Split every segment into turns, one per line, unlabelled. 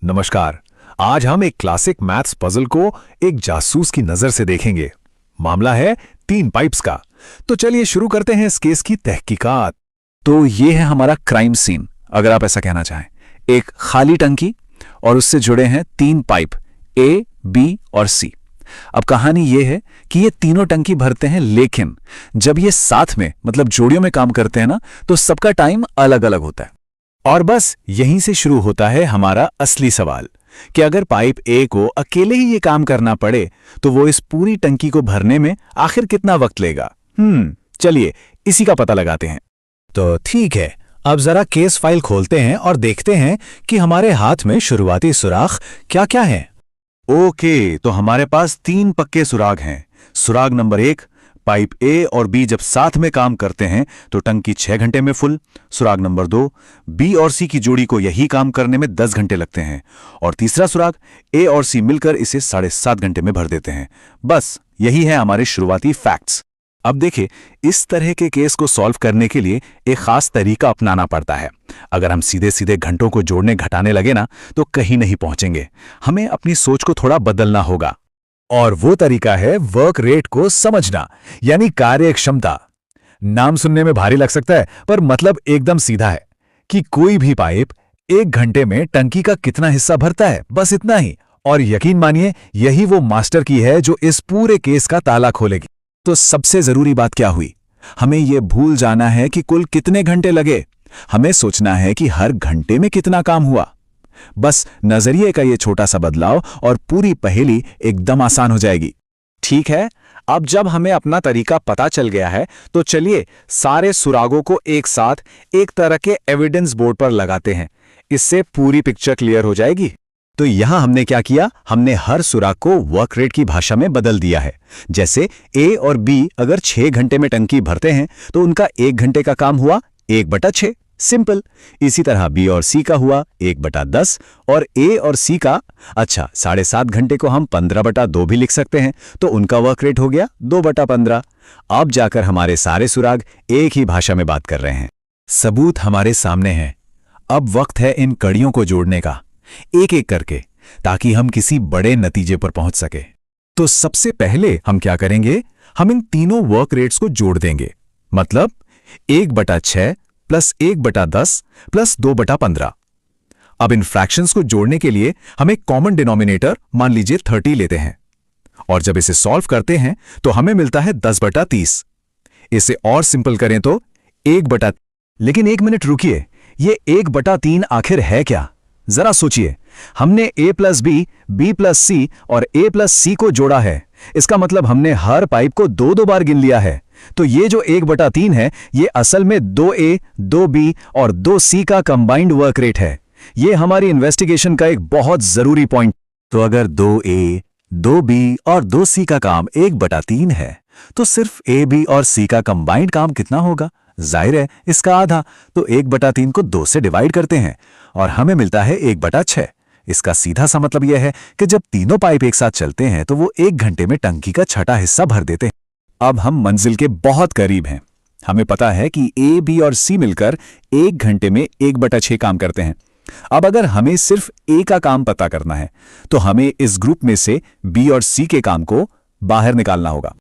नमस्कार। आज हम एक क्लासिक मैथ्स पजल को एक जासूस की नजर से देखेंगे। मामला है 3 पाइप्स का। तो चलिए शुरू करते हैं इस केस की तहकीकात।
तो ये है हमारा क्राइम सीन, अगर आप ऐसा कहना चाहें। एक खाली टंकी और उससे जुड़े हैं 3 पाइप ए, बी और सी। अब कहानी ये है कि ये तीनों टंकी भरते हैं, लेकिन जब ये साथ में मतलब जोड़ियों में काम करते हैं ना, तो सबका टाइम अलग अलग होता है।
और बस यहीं से शुरू होता है हमारा असली सवाल कि अगर पाइप ए को अकेले ही ये काम करना पड़े तो वो इस पूरी टंकी को भरने में आखिर कितना वक्त लेगा। चलिए इसी का पता लगाते हैं। तो ठीक है, अब जरा केस फाइल खोलते हैं और देखते हैं कि हमारे हाथ में शुरुआती सुराख क्या क्या है। ओके, तो हमारे पास 3 पक्के सुराग हैं। सुराग नंबर 1, पाइप ए और बी जब साथ में काम करते हैं तो टंकी 6 घंटे में फुल। सुराग नंबर 2, बी और सी की जोड़ी को यही काम करने में 10 घंटे लगते हैं। और तीसरा सुराग, ए और सी मिलकर इसे 7.5 घंटे में भर देते हैं। बस यही है हमारे शुरुआती फैक्ट्स। अब देखिए, इस तरह के केस को सॉल्व करने के लिए एक खास तरीका अपनाना पड़ता है। अगर हम सीधे सीधे घंटों को जोड़ने घटाने लगे ना, तो कहीं नहीं पहुंचेंगे। हमें अपनी सोच को थोड़ा बदलना होगा, और वो तरीका है वर्क रेट को समझना, यानी कार्य क्षमता। नाम सुनने में भारी लग सकता है, पर मतलब एकदम सीधा है कि कोई भी पाइप 1 घंटे में टंकी का कितना हिस्सा भरता है, बस इतना ही। और यकीन मानिए, यही वो मास्टर की है जो इस पूरे केस का ताला खोलेगी। तो सबसे जरूरी बात क्या हुई? हमें यह भूल जाना है कि कुल कितने घंटे लगे। हमें सोचना है कि हर घंटे में कितना काम हुआ। बस नजरिए का ये छोटा सा बदलाव और पूरी पहेली एकदम आसान हो जाएगी। ठीक है, अब जब हमें अपना तरीका पता चल गया है, तो चलिए सारे सुरागों को एक साथ एक तरह के एविडेंस बोर्ड पर लगाते हैं। इससे पूरी पिक्चर क्लियर हो जाएगी। तो यहां हमने क्या किया, हमने हर सुराग को वर्क रेट की भाषा में बदल दिया है। जैसे ए और बी अगर 6 घंटे में टंकी भरते हैं तो उनका 1 घंटे का काम हुआ 1/6, सिंपल। इसी तरह बी और सी का हुआ 1/10 और ए और सी का 7.5 घंटे को हम 15/2 भी लिख सकते हैं, तो उनका वर्क रेट हो गया 2/15। अब जाकर हमारे सारे सुराग एक ही भाषा में बात कर रहे हैं। सबूत हमारे सामने है। अब वक्त है इन कड़ियों को जोड़ने का, एक एक करके, ताकि हम किसी बड़े नतीजे पर पहुंच सके। तो सबसे पहले हम क्या करेंगे, हम इन तीनों वर्क रेट्स को जोड़ देंगे। मतलब 1/6 प्लस 1/10 प्लस 2/15। अब इन फ्रैक्शंस को जोड़ने के लिए हम एक कॉमन डिनोमिनेटर, मान लीजिए 30 लेते हैं, और जब इसे सॉल्व करते हैं तो हमें मिलता है 10/30। इसे और सिंपल करें तो 1/। लेकिन एक मिनट रुकिए, ये 1/3 आखिर है क्या? जरा सोचिए, हमने a plus B, B plus C और a प्लस सी को जोड़ा है। इसका मतलब हमने हर पाइप को 2-2 बार गिन लिया है। तो ये जो 1/3 है, ये असल में 2a, 2b और 2c का कंबाइंड वर्क रेट है। ये हमारी इन्वेस्टिगेशन का एक बहुत जरूरी पॉइंट। तो अगर 2a, 2b और 2c का काम 1/3 है, तो सिर्फ a, b और c का कंबाइंड काम कितना होगा? जाहिर है इसका आधा। तो 1/3 को 2 से डिवाइड करते हैं और हमें मिलता है 1/6। इसका सीधा सा मतलब यह है कि जब तीनों पाइप एक साथ चलते हैं तो वो 1 घंटे में टंकी का 6ठा हिस्सा भर देते हैं। अब हम मंजिल के बहुत करीब हैं। हमें पता है कि ए, बी और सी मिलकर 1 घंटे में 1/6 काम करते हैं। अब अगर हमें सिर्फ ए का काम पता करना है, तो हमें इस ग्रुप में से बी और सी के काम को बाहर निकालना होगा।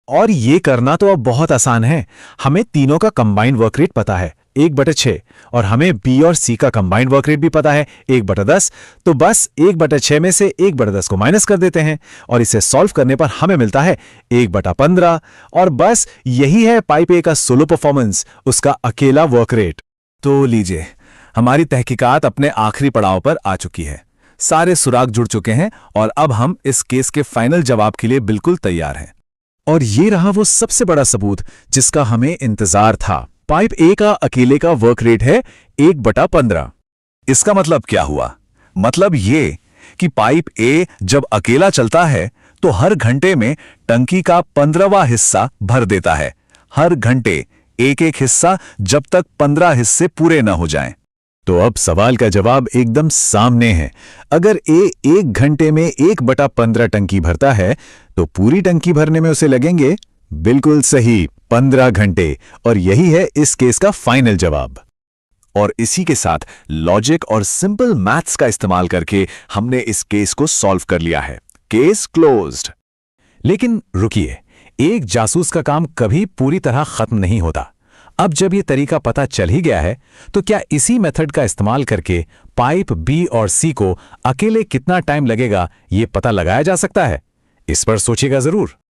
और ये करना तो अब बहुत आसान है। हमें तीनों का कंबाइंड वर्क रेट पता है 1/6, और हमें बी और सी का कंबाइंड वर्क रेट भी पता है 1/10। तो बस 1/6 में से 1/10 को माइनस कर देते हैं और इसे सॉल्व करने पर हमें मिलता है 1/15। और बस यही है पाइप ए का सोलो परफॉर्मेंस, उसका अकेला वर्क रेट। तो लीजिए, हमारी तहकीकात अपने आखिरी पड़ाव पर आ चुकी है। सारे सुराग जुड़ चुके हैं और अब हम इस केस के फाइनल जवाब के लिए बिल्कुल तैयार हैं। और ये रहा वो सबसे बड़ा सबूत जिसका हमें इंतजार था। पाइप ए का अकेले का वर्क रेट है 1/15। इसका मतलब क्या हुआ? मतलब ये कि पाइप ए जब अकेला चलता है तो हर घंटे में टंकी का 15वां हिस्सा भर देता है। हर घंटे एक एक हिस्सा, जब तक 15 हिस्से पूरे न हो जाएं। तो अब सवाल का जवाब एकदम सामने है। अगर ए 1 घंटे में 1/15 टंकी भरता है, तो पूरी टंकी भरने में उसे लगेंगे, बिल्कुल सही, 15 घंटे। और यही है इस केस का फाइनल जवाब।
और इसी के साथ लॉजिक और सिंपल मैथ्स का इस्तेमाल करके हमने इस केस को सॉल्व कर लिया है। Case closed.
लेकिन रुकिए, एक जासूस का काम कभी पूरी तरह खत्म नहीं होता। अब जब ये तरीका पता चल ही गया है, तो क्या इसी मेथड का इस्तेमाल करके पाइप बी और सी को अकेले कितना टाइम लगेगा ये पता लगाया जा सकता है? इस पर सोचिएगा जरूर।